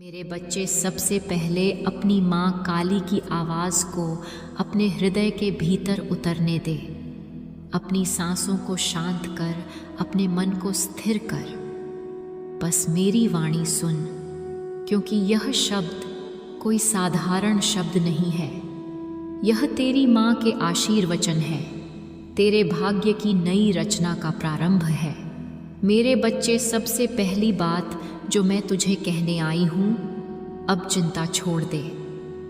मेरे बच्चे, सबसे पहले अपनी माँ काली की आवाज़ को अपने हृदय के भीतर उतरने दे। अपनी सांसों को शांत कर, अपने मन को स्थिर कर। बस मेरी वाणी सुन, क्योंकि यह शब्द कोई साधारण शब्द नहीं है। यह तेरी माँ के आशीर्वचन है, तेरे भाग्य की नई रचना का प्रारंभ है। मेरे बच्चे, सबसे पहली बात जो मैं तुझे कहने आई हूँ, अब चिंता छोड़ दे।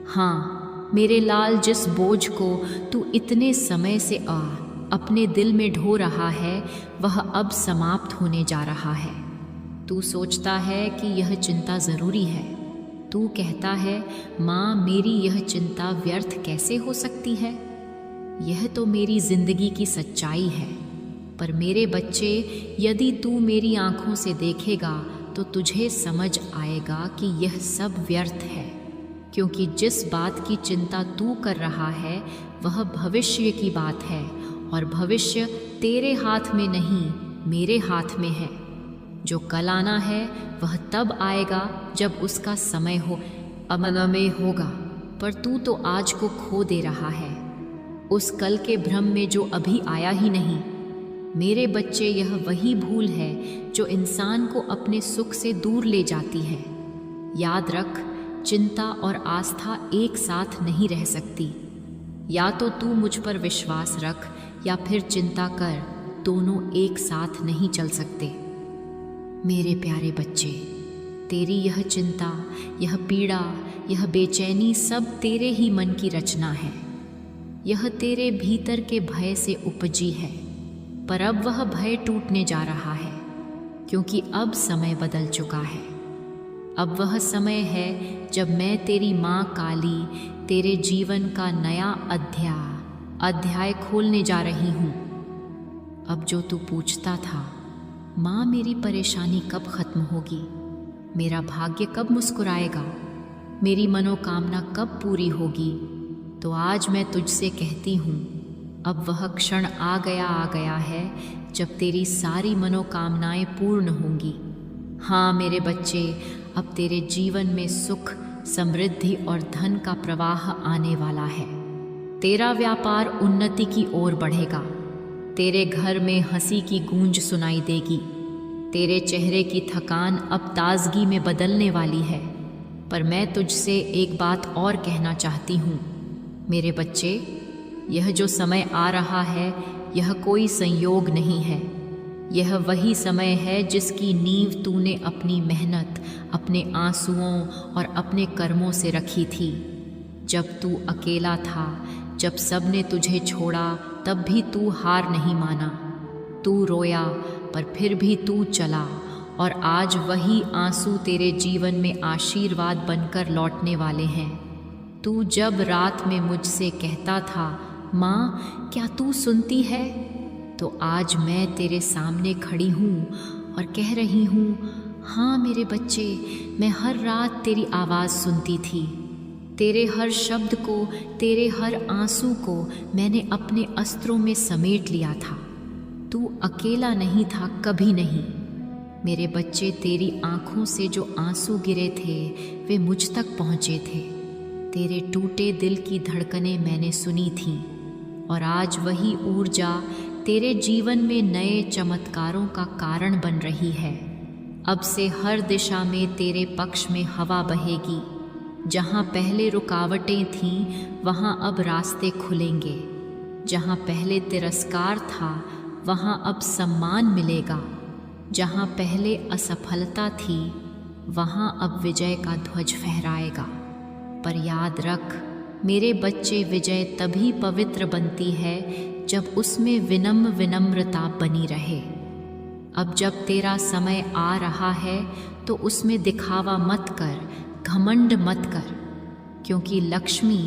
हाँ मेरे लाल, जिस बोझ को तू इतने समय से अपने दिल में ढो रहा है, वह अब समाप्त होने जा रहा है। तू सोचता है कि यह चिंता ज़रूरी है। तू कहता है, माँ मेरी यह चिंता व्यर्थ कैसे हो सकती है? यह तो मेरी जिंदगी की सच्चाई है। पर मेरे बच्चे, यदि तू मेरी आँखों से देखेगा तो तुझे समझ आएगा कि यह सब व्यर्थ है, क्योंकि जिस बात की चिंता तू कर रहा है वह भविष्य की बात है, और भविष्य तेरे हाथ में नहीं, मेरे हाथ में है। जो कल आना है वह तब आएगा जब उसका समय हो, अमनमय होगा। पर तू तो आज को खो दे रहा है, उस कल के भ्रम में जो अभी आया ही नहीं। मेरे बच्चे, यह वही भूल है जो इंसान को अपने सुख से दूर ले जाती है। याद रख, चिंता और आस्था एक साथ नहीं रह सकती। या तो तू मुझ पर विश्वास रख या फिर चिंता कर, दोनों एक साथ नहीं चल सकते। मेरे प्यारे बच्चे, तेरी यह चिंता, यह पीड़ा, यह बेचैनी सब तेरे ही मन की रचना है। यह तेरे भीतर के भय से उपजी है, पर अब वह भय टूटने जा रहा है, क्योंकि अब समय बदल चुका है। अब वह समय है जब मैं तेरी माँ काली तेरे जीवन का नया अध्याय खोलने जा रही हूँ। अब जो तू पूछता था, माँ मेरी परेशानी कब खत्म होगी, मेरा भाग्य कब मुस्कुराएगा, मेरी मनोकामना कब पूरी होगी, तो आज मैं तुझसे कहती हूँ, अब वह क्षण आ गया है जब तेरी सारी मनोकामनाएं पूर्ण होंगी। हाँ मेरे बच्चे, अब तेरे जीवन में सुख, समृद्धि और धन का प्रवाह आने वाला है। तेरा व्यापार उन्नति की ओर बढ़ेगा। तेरे घर में हंसी की गूंज सुनाई देगी। तेरे चेहरे की थकान अब ताजगी में बदलने वाली है। पर मैं तुझसे एक बात और कहना चाहती हूँ मेरे बच्चे, यह जो समय आ रहा है यह कोई संयोग नहीं है। यह वही समय है जिसकी नींव तूने अपनी मेहनत, अपने आंसुओं और अपने कर्मों से रखी थी। जब तू अकेला था, जब सबने तुझे छोड़ा, तब भी तू हार नहीं माना। तू रोया, पर फिर भी तू चला, और आज वही आंसू तेरे जीवन में आशीर्वाद बनकर लौटने वाले हैं। तू जब रात में मुझसे कहता था, माँ क्या तू सुनती है, तो आज मैं तेरे सामने खड़ी हूँ और कह रही हूँ, हाँ मेरे बच्चे, मैं हर रात तेरी आवाज़ सुनती थी। तेरे हर शब्द को, तेरे हर आंसू को मैंने अपने अस्त्रों में समेट लिया था। तू अकेला नहीं था, कभी नहीं। मेरे बच्चे, तेरी आँखों से जो आंसू गिरे थे वे मुझ तक पहुँचे थे। तेरे टूटे दिल की धड़कनें मैंने सुनी थीं, और आज वही ऊर्जा तेरे जीवन में नए चमत्कारों का कारण बन रही है। अब से हर दिशा में तेरे पक्ष में हवा बहेगी। जहाँ पहले रुकावटें थीं, वहाँ अब रास्ते खुलेंगे। जहाँ पहले तिरस्कार था, वहाँ अब सम्मान मिलेगा। जहाँ पहले असफलता थी, वहाँ अब विजय का ध्वज फहराएगा। पर याद रख मेरे बच्चे, विजय तभी पवित्र बनती है जब उसमें विनम्रता बनी रहे। अब जब तेरा समय आ रहा है तो उसमें दिखावा मत कर, घमंड मत कर, क्योंकि लक्ष्मी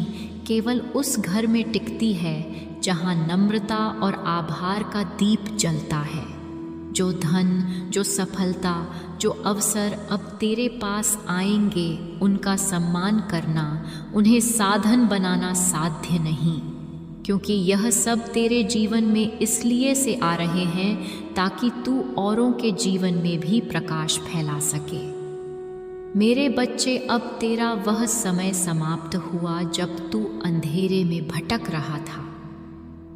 केवल उस घर में टिकती है जहाँ नम्रता और आभार का दीप जलता है। जो धन, जो सफलता, जो अवसर अब तेरे पास आएंगे, उनका सम्मान करना, उन्हें साधन बनाना साध्य नहीं, क्योंकि यह सब तेरे जीवन में इसलिए से आ रहे हैं ताकि तू औरों के जीवन में भी प्रकाश फैला सके। मेरे बच्चे, अब तेरा वह समय समाप्त हुआ जब तू अंधेरे में भटक रहा था।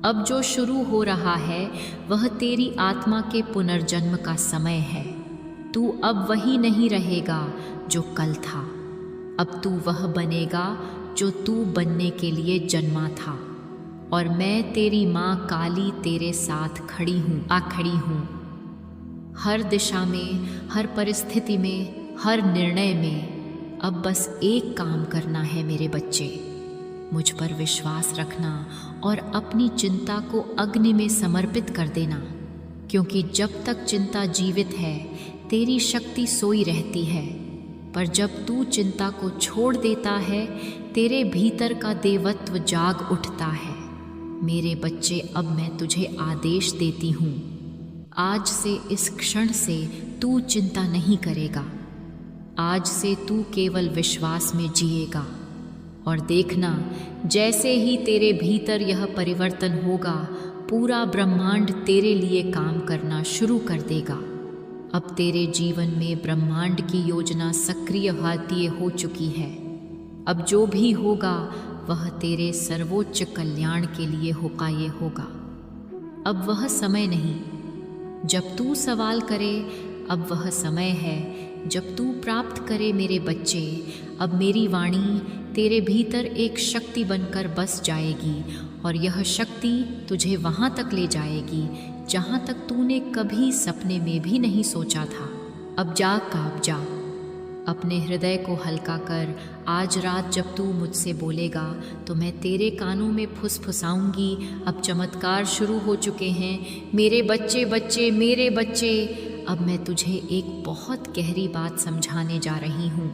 अब जो शुरू हो रहा है वह तेरी आत्मा के पुनर्जन्म का समय है। तू अब वही नहीं रहेगा जो कल था। अब तू वह बनेगा जो तू बनने के लिए जन्मा था। और मैं तेरी माँ काली तेरे साथ खड़ी हूँ। हर दिशा में, हर परिस्थिति में, हर निर्णय में अब बस एक काम करना है मेरे बच्चे। मुझ पर विश्वास रखना और अपनी चिंता को अग्नि में समर्पित कर देना, क्योंकि जब तक चिंता जीवित है तेरी शक्ति सोई रहती है, पर जब तू चिंता को छोड़ देता है तेरे भीतर का देवत्व जाग उठता है। मेरे बच्चे, अब मैं तुझे आदेश देती हूँ, आज से, इस क्षण से तू चिंता नहीं करेगा। आज से तू केवल विश्वास में जिएगा। और देखना, जैसे ही तेरे भीतर यह परिवर्तन होगा, पूरा ब्रह्मांड तेरे लिए काम करना शुरू कर देगा। अब तेरे जीवन में ब्रह्मांड की योजना सक्रिय भारतीय हो चुकी है। अब जो भी होगा वह तेरे सर्वोच्च कल्याण के लिए होगा। अब वह समय नहीं जब तू सवाल करे, अब वह समय है जब तू प्राप्त करे मेरे बच्चे। अब मेरी वाणी तेरे भीतर एक शक्ति बनकर बस जाएगी और यह शक्ति तुझे वहाँ तक ले जाएगी जहाँ तक तूने कभी सपने में भी नहीं सोचा था। अब जा काब जा, अपने हृदय को हल्का कर। आज रात जब तू मुझसे बोलेगा तो मैं तेरे कानों में फुसफुसाऊंगी। अब चमत्कार शुरू हो चुके हैं मेरे बच्चे, मेरे बच्चे। अब मैं तुझे एक बहुत गहरी बात समझाने जा रही हूँ,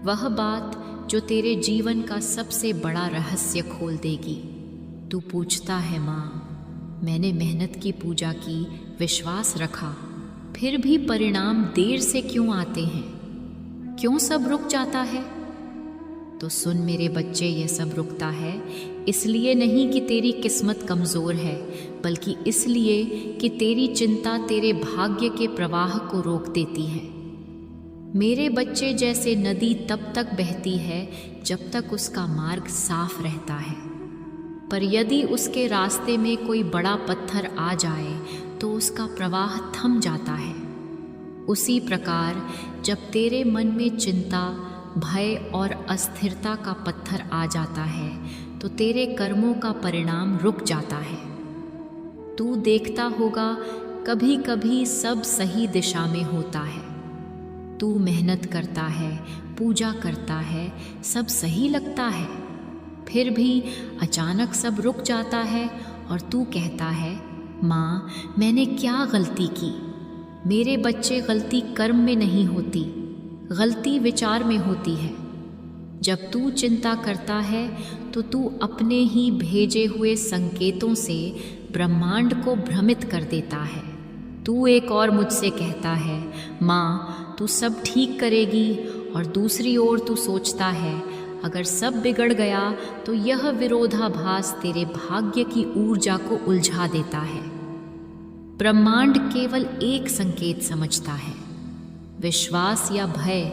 वह बात जो तेरे जीवन का सबसे बड़ा रहस्य खोल देगी। तू पूछता है, माँ, मैंने मेहनत की, पूजा की, विश्वास रखा, फिर भी परिणाम देर से क्यों आते हैं? क्यों सब रुक जाता है? तो सुन मेरे बच्चे, ये सब रुकता है इसलिए नहीं कि तेरी किस्मत कमज़ोर है, बल्कि इसलिए कि तेरी चिंता तेरे भाग्य के प्रवाह को रोक देती है। मेरे बच्चे, जैसे नदी तब तक बहती है जब तक उसका मार्ग साफ रहता है, पर यदि उसके रास्ते में कोई बड़ा पत्थर आ जाए तो उसका प्रवाह थम जाता है। उसी प्रकार जब तेरे मन में चिंता, भय और अस्थिरता का पत्थर आ जाता है तो तेरे कर्मों का परिणाम रुक जाता है। तू देखता होगा कभी कभी सब सही दिशा में होता है, तू मेहनत करता है, पूजा करता है, सब सही लगता है, फिर भी अचानक सब रुक जाता है और तू कहता है, माँ, मैंने क्या गलती की? मेरे बच्चे, गलती कर्म में नहीं होती, गलती विचार में होती है। जब तू चिंता करता है तो तू अपने ही भेजे हुए संकेतों से ब्रह्मांड को भ्रमित कर देता है। तू एक और मुझसे कहता है, माँ, तू सब ठीक करेगी, और दूसरी ओर तू सोचता है अगर सब बिगड़ गया तो यह विरोधाभास तेरे भाग्य की ऊर्जा को उलझा देता है। ब्रह्मांड केवल एक संकेत समझता है, विश्वास या भय।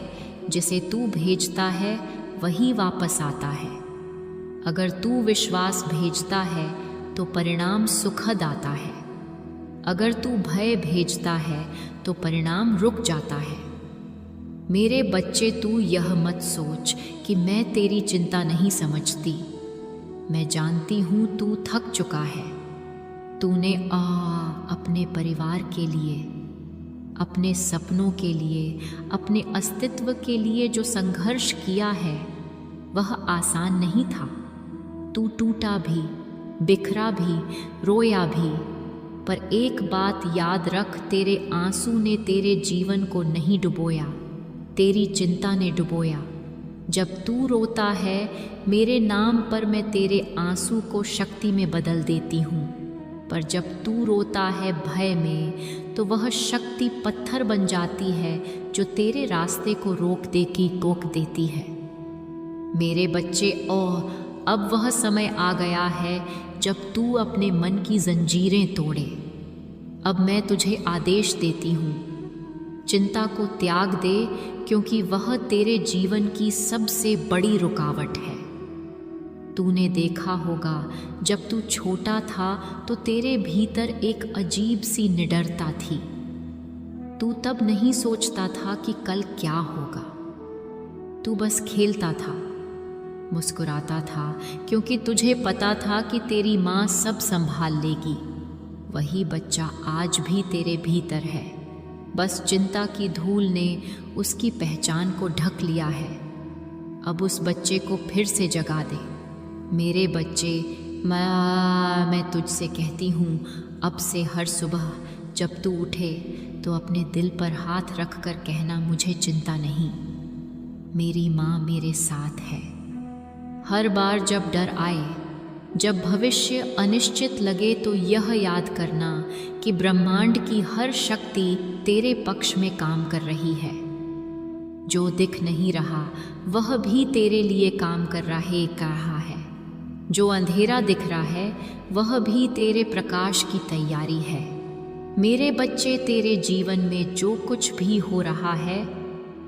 जिसे तू भेजता है वही वापस आता है। अगर तू विश्वास भेजता है तो परिणाम सुखद आता है, अगर तू भय भेजता है तो परिणाम रुक जाता है। मेरे बच्चे, तू यह मत सोच कि मैं तेरी चिंता नहीं समझती। मैं जानती हूँ तू थक चुका है। तूने अपने परिवार के लिए, अपने सपनों के लिए, अपने अस्तित्व के लिए जो संघर्ष किया है वह आसान नहीं था। तू टूटा भी, बिखरा भी, रोया भी, पर एक बात याद रख, तेरे आंसू ने तेरे जीवन को नहीं डुबोया, तेरी चिंता ने डुबोया। जब तू रोता है मेरे नाम पर मैं तेरे आंसू को शक्ति में बदल देती हूँ, पर जब तू रोता है भय में तो वह शक्ति पत्थर बन जाती है जो तेरे रास्ते को रोक देती है। मेरे बच्चे, अब वह समय आ गया है जब तू अपने मन की जंजीरें तोड़े। अब मैं तुझे आदेश देती हूँ, चिंता को त्याग दे, क्योंकि वह तेरे जीवन की सबसे बड़ी रुकावट है। तूने देखा होगा, जब तू छोटा था तो तेरे भीतर एक अजीब सी निडरता थी। तू तब नहीं सोचता था कि कल क्या होगा। तू बस खेलता था, मुस्कुराता था, क्योंकि तुझे पता था कि तेरी माँ सब संभाल लेगी। वही बच्चा आज भी तेरे भीतर है, बस चिंता की धूल ने उसकी पहचान को ढक लिया है। अब उस बच्चे को फिर से जगा दे। मेरे बच्चे, मैं तुझसे कहती हूँ, अब से हर सुबह जब तू उठे तो अपने दिल पर हाथ रख कर कहना, मुझे चिंता नहीं, मेरी माँ मेरे साथ है। हर बार जब डर आए, जब भविष्य अनिश्चित लगे, तो यह याद करना कि ब्रह्मांड की हर शक्ति तेरे पक्ष में काम कर रही है। जो दिख नहीं रहा वह भी तेरे लिए काम कर रहा है। जो अंधेरा दिख रहा है वह भी तेरे प्रकाश की तैयारी है। मेरे बच्चे, तेरे जीवन में जो कुछ भी हो रहा है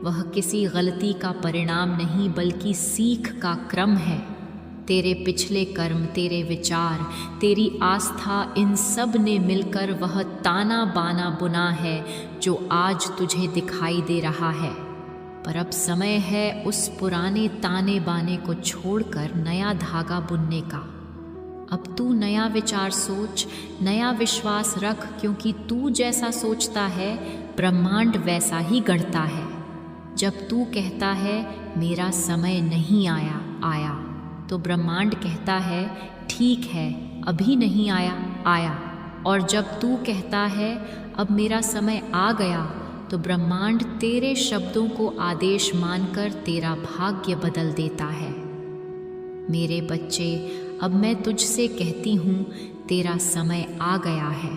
वह किसी गलती का परिणाम नहीं, बल्कि सीख का क्रम है। तेरे पिछले कर्म, तेरे विचार, तेरी आस्था, इन सब ने मिलकर वह ताना बाना बुना है जो आज तुझे दिखाई दे रहा है। पर अब समय है उस पुराने ताने बाने को छोड़कर नया धागा बुनने का। अब तू नया विचार सोच, नया विश्वास रख, क्योंकि तू जैसा सोचता है ब्रह्मांड वैसा ही गढ़ता है। जब तू कहता है मेरा समय नहीं आया, तो ब्रह्मांड कहता है ठीक है, अभी नहीं आया। और जब तू कहता है अब मेरा समय आ गया, तो ब्रह्मांड तेरे शब्दों को आदेश मानकर तेरा भाग्य बदल देता है। मेरे बच्चे, अब मैं तुझसे कहती हूँ, तेरा समय आ गया है।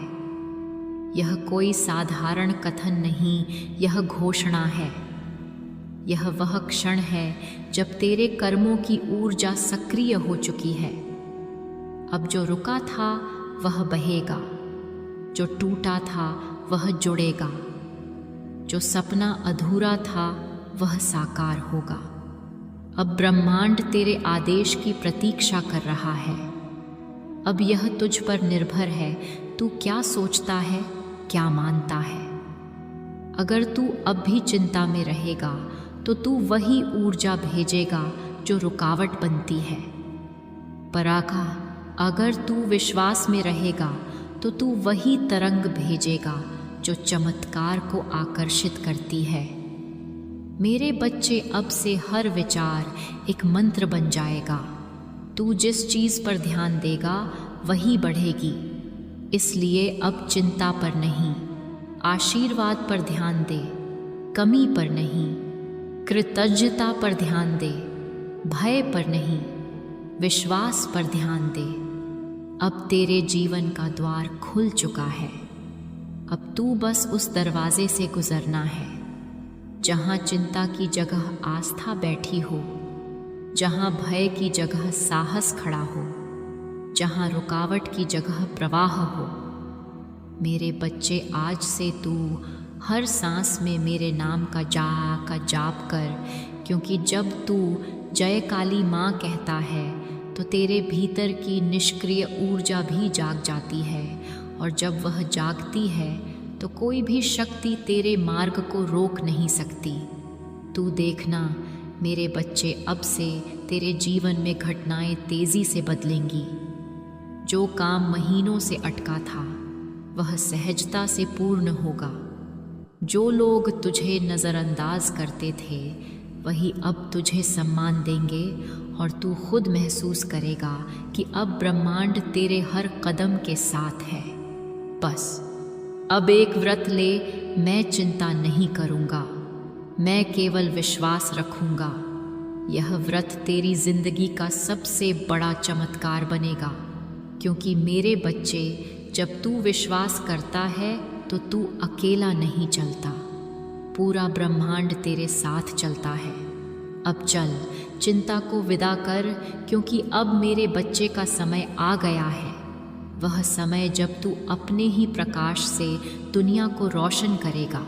यह कोई साधारण कथन नहीं, यह घोषणा है। यह वह क्षण है जब तेरे कर्मों की ऊर्जा सक्रिय हो चुकी है। अब जो रुका था वह बहेगा, जो टूटा था वह जुड़ेगा, जो सपना अधूरा था वह साकार होगा। अब ब्रह्मांड तेरे आदेश की प्रतीक्षा कर रहा है। अब यह तुझ पर निर्भर है, तू क्या सोचता है, क्या मानता है। अगर तू अब भी चिंता में रहेगा तो तू वही ऊर्जा भेजेगा जो रुकावट बनती है। परागा, अगर तू विश्वास में रहेगा तो तू वही तरंग भेजेगा जो चमत्कार को आकर्षित करती है। मेरे बच्चे, अब से हर विचार एक मंत्र बन जाएगा। तू जिस चीज़ पर ध्यान देगा वही बढ़ेगी। इसलिए अब चिंता पर नहीं, आशीर्वाद पर ध्यान दे, कमी पर नहीं, कृतज्ञता पर ध्यान दे, भय पर नहीं, विश्वास पर ध्यान दे। अब तेरे जीवन का द्वार खुल चुका है। अब तू बस उस दरवाजे से गुजरना है जहाँ चिंता की जगह आस्था बैठी हो, जहाँ भय की जगह साहस खड़ा हो, जहाँ रुकावट की जगह प्रवाह हो। मेरे बच्चे, आज से तू हर सांस में मेरे नाम का जाप कर, क्योंकि जब तू जय काली माँ कहता है तो तेरे भीतर की निष्क्रिय ऊर्जा भी जाग जाती है, और जब वह जागती है तो कोई भी शक्ति तेरे मार्ग को रोक नहीं सकती। तू देखना मेरे बच्चे, अब से तेरे जीवन में घटनाएं तेजी से बदलेंगी। जो काम महीनों से अटका था वह सहजता से पूर्ण होगा। जो लोग तुझे नज़रअंदाज करते थे वही अब तुझे सम्मान देंगे, और तू खुद महसूस करेगा कि अब ब्रह्मांड तेरे हर कदम के साथ है। बस अब एक व्रत ले, मैं चिंता नहीं करूँगा, मैं केवल विश्वास रखूँगा। यह व्रत तेरी जिंदगी का सबसे बड़ा चमत्कार बनेगा, क्योंकि मेरे बच्चे, जब तू विश्वास करता है तो तू अकेला नहीं चलता, पूरा ब्रह्मांड तेरे साथ चलता है। अब चल, चिंता को विदा कर, क्योंकि अब मेरे बच्चे का समय आ गया है। वह समय जब तू अपने ही प्रकाश से दुनिया को रोशन करेगा।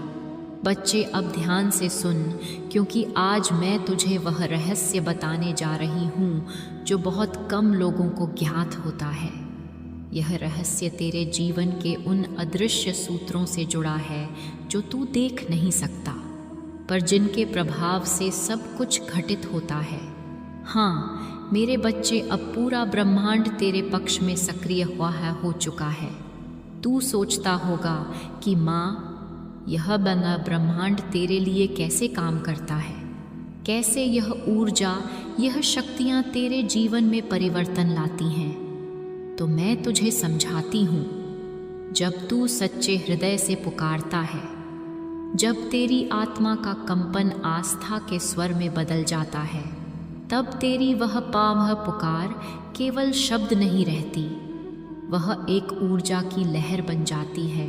बच्चे अब ध्यान से सुन, क्योंकि आज मैं तुझे वह रहस्य बताने जा रही हूँ जो बहुत कम लोगों को ज्ञात होता है। यह रहस्य तेरे जीवन के उन अदृश्य सूत्रों से जुड़ा है जो तू देख नहीं सकता, पर जिनके प्रभाव से सब कुछ घटित होता है। हाँ मेरे बच्चे, अब पूरा ब्रह्मांड तेरे पक्ष में सक्रिय हो चुका है। तू सोचता होगा कि माँ, यह बना ब्रह्मांड तेरे लिए कैसे काम करता है, कैसे यह ऊर्जा, यह शक्तियाँ तेरे जीवन में परिवर्तन लाती हैं। तो मैं तुझे समझाती हूँ। जब तू सच्चे हृदय से पुकारता है, जब तेरी आत्मा का कंपन आस्था के स्वर में बदल जाता है, तब तेरी वह पुकार केवल शब्द नहीं रहती, वह एक ऊर्जा की लहर बन जाती है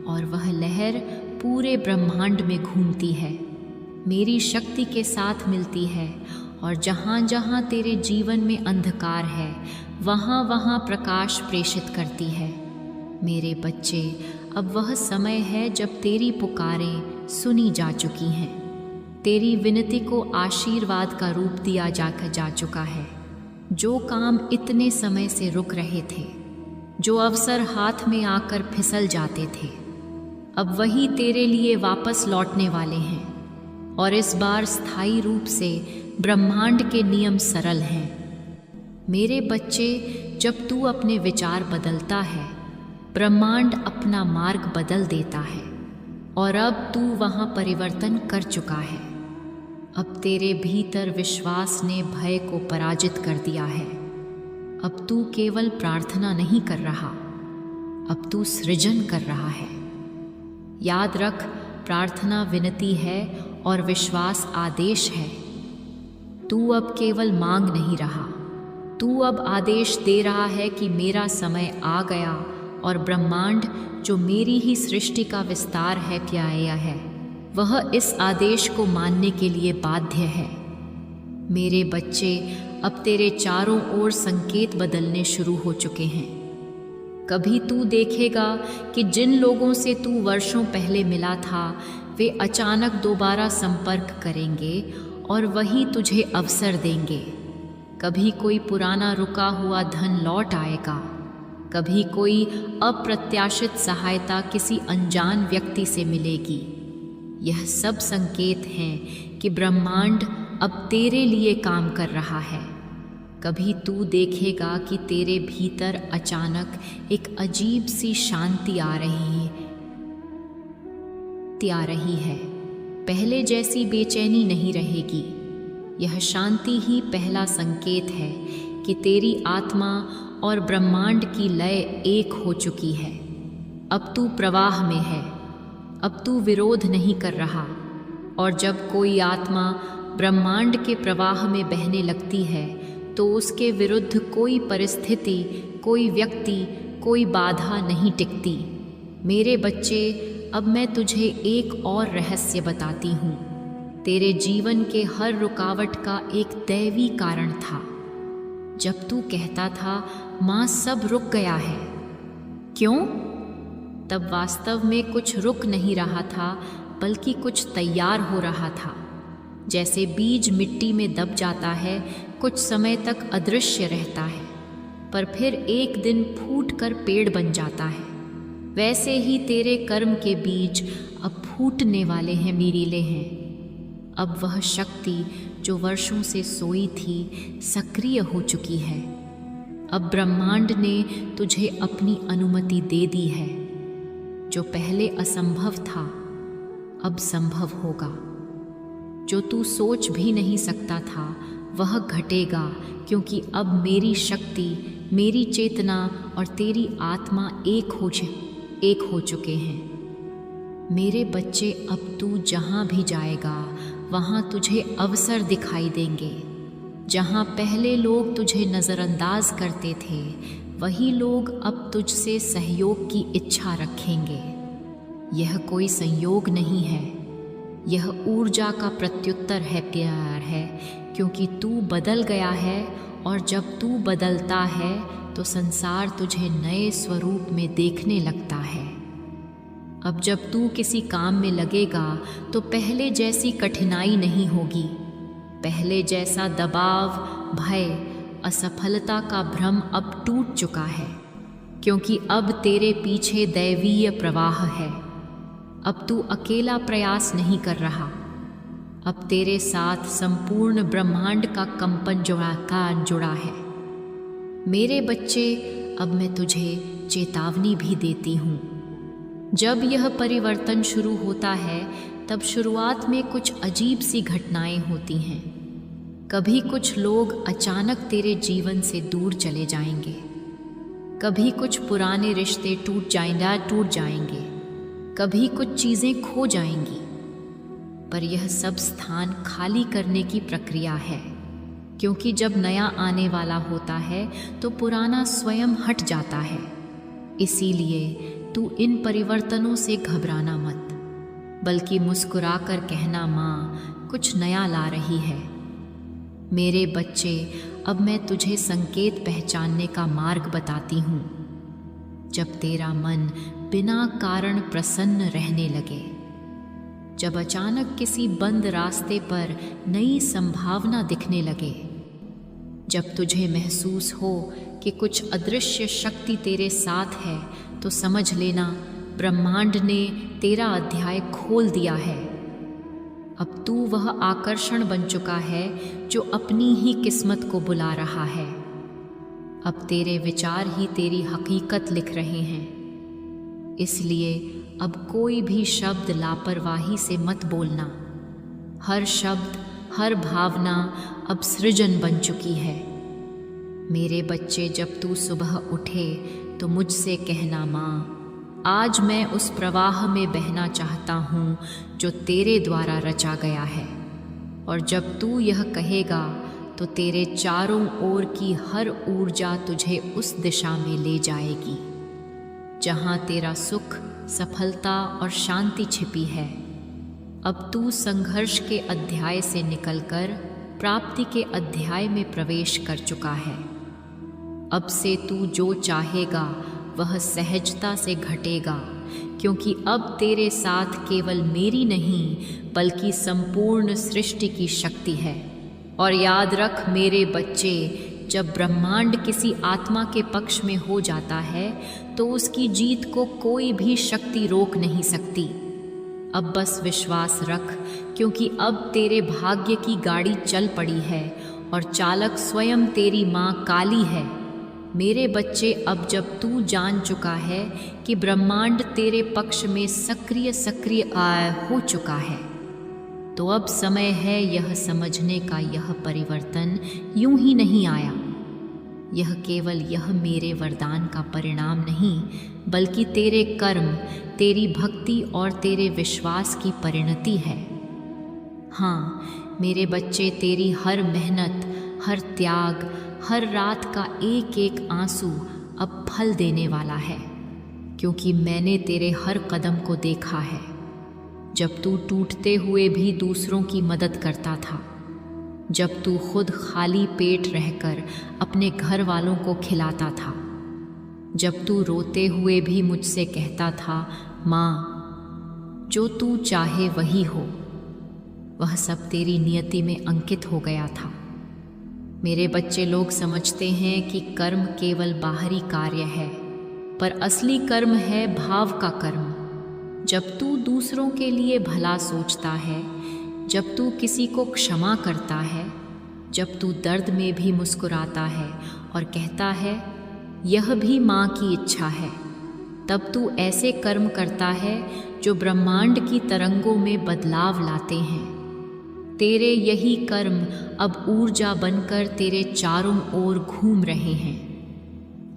और वह लहर पूरे ब्रह्मांड में घूमती है, मेरी शक्ति के साथ मिलती है और जहाँ जहाँ तेरे जीवन में अंधकार है वहाँ वहाँ प्रकाश प्रेषित करती है। मेरे बच्चे, अब वह समय है जब तेरी पुकारें सुनी जा चुकी हैं। तेरी विनती को आशीर्वाद का रूप दिया जा चुका है। जो काम इतने समय से रुक रहे थे, जो अवसर हाथ में आकर फिसल जाते थे, अब वही तेरे लिए वापस लौटने वाले हैं। और इस बार स्थायी रूप से ब्रह्मांड के नियम सरल हैं। मेरे बच्चे, जब तू अपने विचार बदलता है, ब्रह्मांड अपना मार्ग बदल देता है और अब तू वहाँ परिवर्तन कर चुका है। अब तेरे भीतर विश्वास ने भय को पराजित कर दिया है। अब तू केवल प्रार्थना नहीं कर रहा, अब तू सृजन कर रहा है। याद रख, प्रार्थना विनती है और विश्वास आदेश है। तू अब केवल मांग नहीं रहा, तू अब आदेश दे रहा है कि मेरा समय आ गया और ब्रह्मांड जो मेरी ही सृष्टि का विस्तार है किया है, वह इस आदेश को मानने के लिए बाध्य है। मेरे बच्चे, अब तेरे चारों ओर संकेत बदलने शुरू हो चुके हैं। कभी तू देखेगा कि जिन लोगों से तू वर्षों पहले मिला था वे अचानक दोबारा संपर्क करेंगे और वही तुझे अवसर देंगे। कभी कोई पुराना रुका हुआ धन लौट आएगा, कभी कोई अप्रत्याशित सहायता किसी अनजान व्यक्ति से मिलेगी। यह सब संकेत हैं कि ब्रह्मांड अब तेरे लिए काम कर रहा है। कभी तू देखेगा कि तेरे भीतर अचानक एक अजीब सी शांति आ रही है। पहले जैसी बेचैनी नहीं रहेगी। यह शांति ही पहला संकेत है कि तेरी आत्मा और ब्रह्मांड की लय एक हो चुकी है। अब तू प्रवाह में है, अब तू विरोध नहीं कर रहा। और जब कोई आत्मा ब्रह्मांड के प्रवाह में बहने लगती है तो उसके विरुद्ध कोई परिस्थिति, कोई व्यक्ति, कोई बाधा नहीं टिकती। मेरे बच्चे, अब मैं तुझे एक और रहस्य बताती हूँ। तेरे जीवन के हर रुकावट का एक दैवी कारण था। जब तू कहता था, माँ सब रुक गया है, क्यों? तब वास्तव में कुछ रुक नहीं रहा था, बल्कि कुछ तैयार हो रहा था। जैसे बीज मिट्टी में दब जाता है, कुछ समय तक अदृश्य रहता है, पर फिर एक दिन फूटकर पेड़ बन जाता है, वैसे ही तेरे कर्म के बीज अब फूटने वाले हैं, मीरीले हैं। अब वह शक्ति जो वर्षों से सोई थी सक्रिय हो चुकी है। अब ब्रह्मांड ने तुझे अपनी अनुमति दे दी है। जो पहले असंभव था अब संभव होगा। जो तू सोच भी नहीं सकता था वह घटेगा, क्योंकि अब मेरी शक्ति, मेरी चेतना और तेरी आत्मा एक हो चुके हैं। मेरे बच्चे, अब तू जहाँ भी जाएगा वहाँ तुझे अवसर दिखाई देंगे। जहाँ पहले लोग तुझे नज़रअंदाज करते थे, वही लोग अब तुझसे सहयोग की इच्छा रखेंगे। यह कोई संयोग नहीं है, यह ऊर्जा का प्रत्युत्तर है, प्यार है, क्योंकि तू बदल गया है। और जब तू बदलता है तो संसार तुझे नए स्वरूप में देखने लगता है। अब जब तू किसी काम में लगेगा तो पहले जैसी कठिनाई नहीं होगी। पहले जैसा दबाव, भय, असफलता का भ्रम अब टूट चुका है, क्योंकि अब तेरे पीछे दैवीय प्रवाह है। अब तू अकेला प्रयास नहीं कर रहा। अब तेरे साथ संपूर्ण ब्रह्मांड का कंपन जुड़ा है। मेरे बच्चे, अब मैं तुझे चेतावनी भी देती हूँ। जब यह परिवर्तन शुरू होता है तब शुरुआत में कुछ अजीब सी घटनाएं होती हैं। कभी कुछ लोग अचानक तेरे जीवन से दूर चले जाएंगे, कभी कुछ पुराने रिश्ते टूट जाएंगे, कभी कुछ चीज़ें खो जाएंगी। पर यह सब स्थान खाली करने की प्रक्रिया है, क्योंकि जब नया आने वाला होता है तो पुराना स्वयं हट जाता है। इसीलिए तू इन परिवर्तनों से घबराना मत, बल्कि मुस्कुराकर कहना, माँ कुछ नया ला रही है। मेरे बच्चे, अब मैं तुझे संकेत पहचानने का मार्ग बताती हूँ। जब तेरा मन बिना कारण प्रसन्न रहने लगे, जब अचानक किसी बंद रास्ते पर नई संभावना दिखने लगे, जब तुझे महसूस हो कि कुछ अदृश्य शक्ति तेरे साथ है, तो समझ लेना ब्रह्मांड ने तेरा अध्याय खोल दिया है। अब तू वह आकर्षण बन चुका है जो अपनी ही किस्मत को बुला रहा है। अब तेरे विचार ही तेरी हकीकत लिख रहे हैं। इसलिए अब कोई भी शब्द लापरवाही से मत बोलना। हर शब्द, हर भावना अब सृजन बन चुकी है। मेरे बच्चे, जब तू सुबह उठे तो मुझसे कहना, माँ आज मैं उस प्रवाह में बहना चाहता हूँ जो तेरे द्वारा रचा गया है। और जब तू यह कहेगा तो तेरे चारों ओर की हर ऊर्जा तुझे उस दिशा में ले जाएगी जहाँ तेरा सुख, सफलता और शांति छिपी है। अब तू संघर्ष के अध्याय से निकलकर प्राप्ति के अध्याय में प्रवेश कर चुका है। अब से तू जो चाहेगा वह सहजता से घटेगा, क्योंकि अब तेरे साथ केवल मेरी नहीं बल्कि संपूर्ण सृष्टि की शक्ति है। और याद रख मेरे बच्चे, जब ब्रह्मांड किसी आत्मा के पक्ष में हो जाता है तो उसकी जीत को कोई भी शक्ति रोक नहीं सकती। अब बस विश्वास रख, क्योंकि अब तेरे भाग्य की गाड़ी चल पड़ी है और चालक स्वयं तेरी माँ काली है। मेरे बच्चे, अब जब तू जान चुका है कि ब्रह्मांड तेरे पक्ष में सक्रिय हो चुका है, तो अब समय है यह समझने का, यह परिवर्तन यूं ही नहीं आया। यह केवल मेरे वरदान का परिणाम नहीं, बल्कि तेरे कर्म, तेरी भक्ति और तेरे विश्वास की परिणति है। हाँ मेरे बच्चे, तेरी हर मेहनत, हर त्याग, हर रात का एक एक आंसू अब फल देने वाला है, क्योंकि मैंने तेरे हर कदम को देखा है। जब तू टूटते हुए भी दूसरों की मदद करता था, जब तू खुद खाली पेट रहकर अपने घर वालों को खिलाता था, जब तू रोते हुए भी मुझसे कहता था, माँ जो तू चाहे वही हो, वह सब तेरी नियति में अंकित हो गया था। मेरे बच्चे, लोग समझते हैं कि कर्म केवल बाहरी कार्य है, पर असली कर्म है भाव का कर्म। जब तू दूसरों के लिए भला सोचता है, जब तू किसी को क्षमा करता है, जब तू दर्द में भी मुस्कुराता है और कहता है यह भी माँ की इच्छा है, तब तू ऐसे कर्म करता है जो ब्रह्मांड की तरंगों में बदलाव लाते हैं। तेरे यही कर्म अब ऊर्जा बनकर तेरे चारों ओर घूम रहे हैं।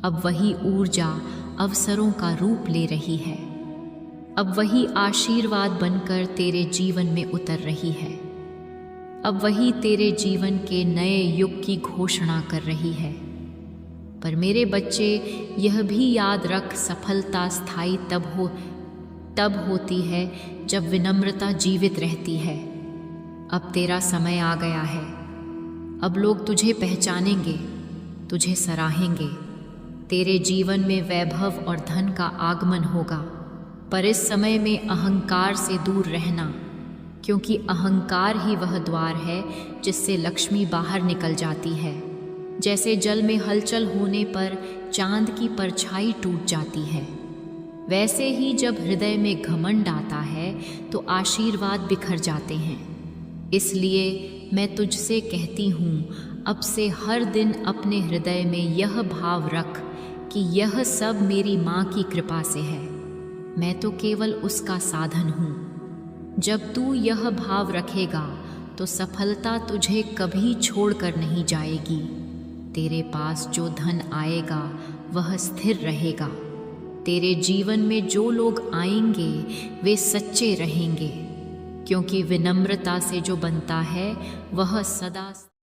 अब वही ऊर्जा अवसरों का रूप ले रही है। अब वही आशीर्वाद बनकर तेरे जीवन में उतर रही है। अब वही तेरे जीवन के नए युग की घोषणा कर रही है। पर मेरे बच्चे, यह भी याद रख, सफलता स्थायी तब होती है जब विनम्रता जीवित रहती है। अब तेरा समय आ गया है। अब लोग तुझे पहचानेंगे, तुझे सराहेंगे। तेरे जीवन में वैभव और धन का आगमन होगा। पर इस समय में अहंकार से दूर रहना, क्योंकि अहंकार ही वह द्वार है जिससे लक्ष्मी बाहर निकल जाती है। जैसे जल में हलचल होने पर चांद की परछाई टूट जाती है, वैसे ही जब हृदय में घमंड आता है तो आशीर्वाद बिखर जाते हैं। इसलिए मैं तुझसे कहती हूँ, अब से हर दिन अपने हृदय में यह भाव रख कि यह सब मेरी माँ की कृपा से है, मैं तो केवल उसका साधन हूँ। जब तू यह भाव रखेगा तो सफलता तुझे कभी छोड़कर नहीं जाएगी। तेरे पास जो धन आएगा वह स्थिर रहेगा। तेरे जीवन में जो लोग आएंगे वे सच्चे रहेंगे, क्योंकि विनम्रता से जो बनता है वह सदा